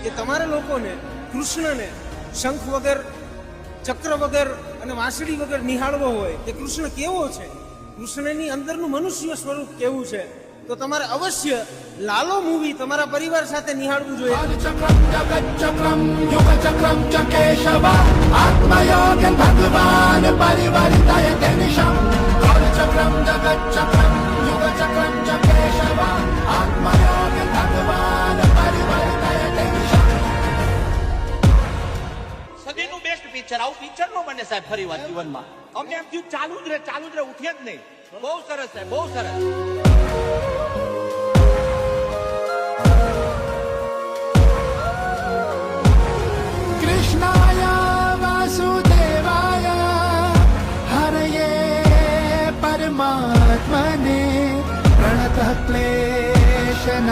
કે તમારે લોકોને કૃષ્ણને શંખ વગર, ચક્ર વગર અને વાંસળી વગર નિહાળવો હોય કે કૃષ્ણ કેવો છે, કૃષ્ણની અંદરનું મનુષ્ય સ્વરૂપ કેવું છે, તો તમારે અવશ્ય લાલો મૂવી તમારા પરિવાર સાથે નિહાળવું જોઈએ. ભગવાન પરિવર્તય નિશમ ચક્રમ જગત ચક્રમ યુગ ચક્રમ ચ કેશવ આત્મયોગ ભગવાન પરિવર્તય નિશમ. સદીનું બેસ્ટ પિક્ચર, આવું પિક્ચર નો બને સાહેબ ફરીવાર જીવનમાં. અમને એમ થયું ચાલુ જ રહે, ઉઠીએ જ નહીં. બહુ સરસ સાહેબ, બહુ સરસ. કૃષ્ણાય વાસુદેવાય હરયે પરમાત્મને પ્રણતઃ ક્લેશનાશાય